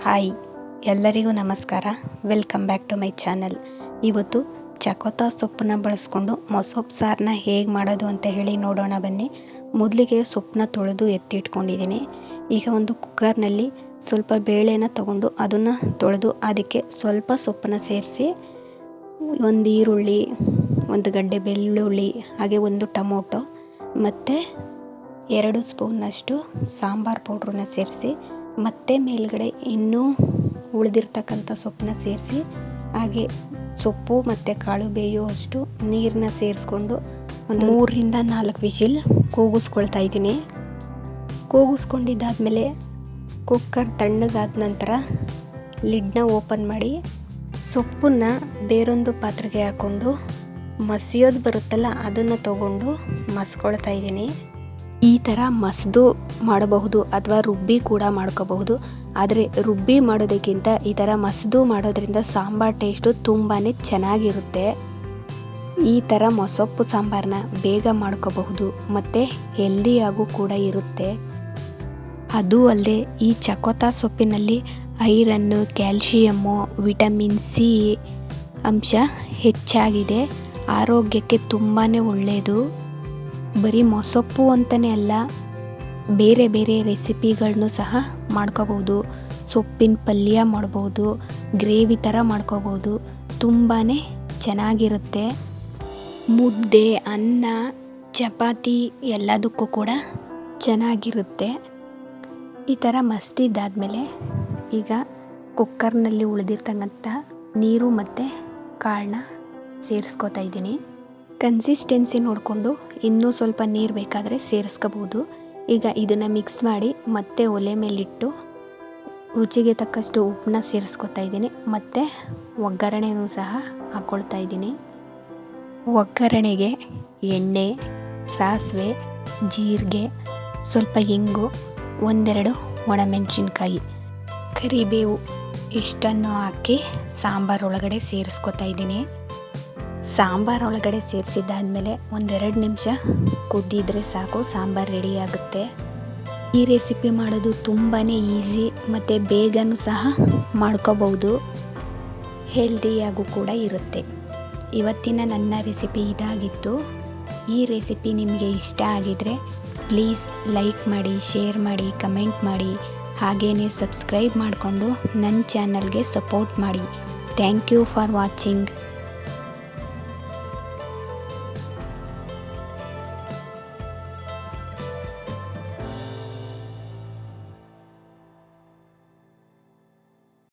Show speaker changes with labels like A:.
A: Hi, ಎಲ್ಲರಿಗೂ ನಮಸ್ಕಾರ. Welcome back to my channel. ಇವತ್ತು ಚಕೋತ ಸೊಪ್ಪನ್ನ ಬಳಸ್ಕೊಂಡು ಮೊಸೊಪ್ಪು ಸಾರನ್ನ ಹೇಗೆ ಮಾಡೋದು ಅಂತ ಹೇಳಿ ನೋಡೋಣ ಬನ್ನಿ. ಮೊದಲಿಗೆ ಸೊಪ್ಪನ್ನ ತೊಳೆದು ಎತ್ತಿಟ್ಕೊಂಡಿದ್ದೀನಿ. ಈಗ ಒಂದು ಕುಕ್ಕರ್ನಲ್ಲಿ ಸ್ವಲ್ಪ ಬೇಳೆನ ತಗೊಂಡು ಅದನ್ನು ತೊಳೆದು ಅದಕ್ಕೆ ಸ್ವಲ್ಪ ಸೊಪ್ಪನ್ನು ಸೇರಿಸಿ ಒಂದು ಈರುಳ್ಳಿ, ಒಂದು ಗಡ್ಡೆ ಬೆಳ್ಳುಳ್ಳಿ, ಹಾಗೆ ಒಂದು ಟೊಮೊಟೊ ಮತ್ತು 2 ಸ್ಪೂನ್ನಷ್ಟು ಸಾಂಬಾರು ಪೌಡ್ರನ್ನ ಸೇರಿಸಿ ಮತ್ತೆ ಮೇಲ್ಗಡೆ ಇನ್ನೂ ಉಳಿದಿರ್ತಕ್ಕಂಥ ಸೊಪ್ಪನ್ನ ಸೇರಿಸಿ ಹಾಗೆ ಸೊಪ್ಪು ಮತ್ತು ಕಾಳು ಬೇಯುವಷ್ಟು ನೀರನ್ನ ಸೇರಿಸ್ಕೊಂಡು ಒಂದು 3ರಿಂದ 4 ವಿಜಿಲ್ ಕೂಗಿಸ್ಕೊಳ್ತಾ ಇದ್ದೀನಿ. ಕೂಗಿಸ್ಕೊಂಡಿದ್ದಾದಮೇಲೆ ಕುಕ್ಕರ್ ತಣ್ಣಗಾದ ನಂತರ ಲಿಡ್ನ ಓಪನ್ ಮಾಡಿ ಸೊಪ್ಪನ್ನು ಬೇರೊಂದು ಪಾತ್ರೆಗೆ ಹಾಕ್ಕೊಂಡು ಮಸಿಯೋದು ಬರುತ್ತಲ್ಲ ಅದನ್ನು ತಗೊಂಡು ಮಸ್ಕೊಳ್ತಾ ಇದ್ದೀನಿ. ಈ ಥರ ಮಸ್ದು ಮಾಡಬಹುದು ಅಥವಾ ರುಬ್ಬಿ ಕೂಡ ಮಾಡ್ಕೋಬಹುದು. ಆದರೆ ರುಬ್ಬಿ ಮಾಡೋದಕ್ಕಿಂತ ಈ ಥರ ಮಸ್ದು ಮಾಡೋದ್ರಿಂದ ಸಾಂಬಾರು ಟೇಸ್ಟು ತುಂಬಾ ಚೆನ್ನಾಗಿರುತ್ತೆ. ಈ ಥರ ಮೊಸೊಪ್ಪು ಸಾಂಬಾರನ್ನ ಬೇಗ ಮಾಡ್ಕೋಬಹುದು ಮತ್ತು ಹೆಲ್ದಿಯಾಗೂ ಕೂಡ ಇರುತ್ತೆ. ಅದು ಅಲ್ಲದೆ ಈ ಚಕೋತ ಸೊಪ್ಪಿನಲ್ಲಿ ಐರನ್ನು, ಕ್ಯಾಲ್ಶಿಯಮ್ಮು, ವಿಟಮಿನ್ ಸಿ ಅಂಶ ಹೆಚ್ಚಾಗಿದೆ. ಆರೋಗ್ಯಕ್ಕೆ ತುಂಬಾ ಒಳ್ಳೆಯದು. ಬರೀ ಮೊಸೊಪ್ಪು ಅಂತಲೇ ಅಲ್ಲ, ಬೇರೆ ಬೇರೆ ರೆಸಿಪಿಗಳನ್ನೂ ಸಹ ಮಾಡ್ಕೋಬೋದು. ಸೊಪ್ಪಿನ ಪಲ್ಯ ಮಾಡ್ಬೋದು, ಗ್ರೇವಿ ಥರ ಮಾಡ್ಕೋಬೋದು. ತುಂಬಾ ಚೆನ್ನಾಗಿರುತ್ತೆ. ಮುದ್ದೆ, ಅನ್ನ, ಚಪಾತಿ ಎಲ್ಲದಕ್ಕೂ ಕೂಡ ಚೆನ್ನಾಗಿರುತ್ತೆ. ಈ ಥರ ಮಸ್ತಿದ್ದಾದಮೇಲೆ ಈಗ ಕುಕ್ಕರ್ನಲ್ಲಿ ಉಳಿದಿರ್ತಕ್ಕಂಥ ನೀರು ಮತ್ತು ಕಾಳನ್ನ ಸೇರಿಸ್ಕೋತಾ ಇದ್ದೀನಿ. ಕನ್ಸಿಸ್ಟೆನ್ಸಿ ನೋಡಿಕೊಂಡು ಇನ್ನೂ ಸ್ವಲ್ಪ ನೀರು ಬೇಕಾದರೆ ಸೇರಿಸ್ಕೋಬೋದು. ಈಗ ಇದನ್ನು ಮಿಕ್ಸ್ ಮಾಡಿ ಮತ್ತೆ ಒಲೆ ಮೇಲಿಟ್ಟು ರುಚಿಗೆ ತಕ್ಕಷ್ಟು ಉಪ್ಪನ್ನ ಸೇರಿಸ್ಕೊತಾ ಇದ್ದೀನಿ ಮತ್ತು ಒಗ್ಗರಣೆನೂ ಸಹ ಹಾಕ್ಕೊಳ್ತಾ ಇದ್ದೀನಿ. ಒಗ್ಗರಣೆಗೆ ಎಣ್ಣೆ, ಸಾಸಿವೆ, ಜೀರಿಗೆ, ಸ್ವಲ್ಪ ಇಂಗು, 1-2 ಒಣಮೆಣಸಿನ್ಕಾಯಿ, ಕರಿಬೇವು ಇಷ್ಟನ್ನು ಹಾಕಿ ಸಾಂಬಾರೊಳಗಡೆ ಸೇರಿಸ್ಕೊತಾ ಇದ್ದೀನಿ. ಸಾಂಬಾರೊಳಗಡೆ ಸೇರಿಸಿದ್ದಾದಮೇಲೆ 1-2 ನಿಮಿಷ ಕುದ್ದಿದ್ರೆ ಸಾಕು, ಸಾಂಬಾರು ರೆಡಿ ಆಗುತ್ತೆ. ಈ ರೆಸಿಪಿ ಮಾಡೋದು ತುಂಬಾ ಈಸಿ ಮತ್ತು ಬೇಗನೂ ಸಹ ಮಾಡ್ಕೋಬಹುದು. ಹೆಲ್ದಿಯಾಗೂ ಕೂಡ ಇರುತ್ತೆ. ಇವತ್ತಿನ ನನ್ನ ರೆಸಿಪಿ ಇದಾಗಿತ್ತು. ಈ ರೆಸಿಪಿ ನಿಮಗೆ ಇಷ್ಟ ಆಗಿದರೆ ಪ್ಲೀಸ್ ಲೈಕ್ ಮಾಡಿ, ಶೇರ್ ಮಾಡಿ, ಕಮೆಂಟ್ ಮಾಡಿ, ಹಾಗೆಯೇ ಸಬ್ಸ್ಕ್ರೈಬ್ ಮಾಡಿಕೊಂಡು ನನ್ನ ಚಾನಲ್ಗೆ ಸಪೋರ್ಟ್ ಮಾಡಿ. Thank you for watching.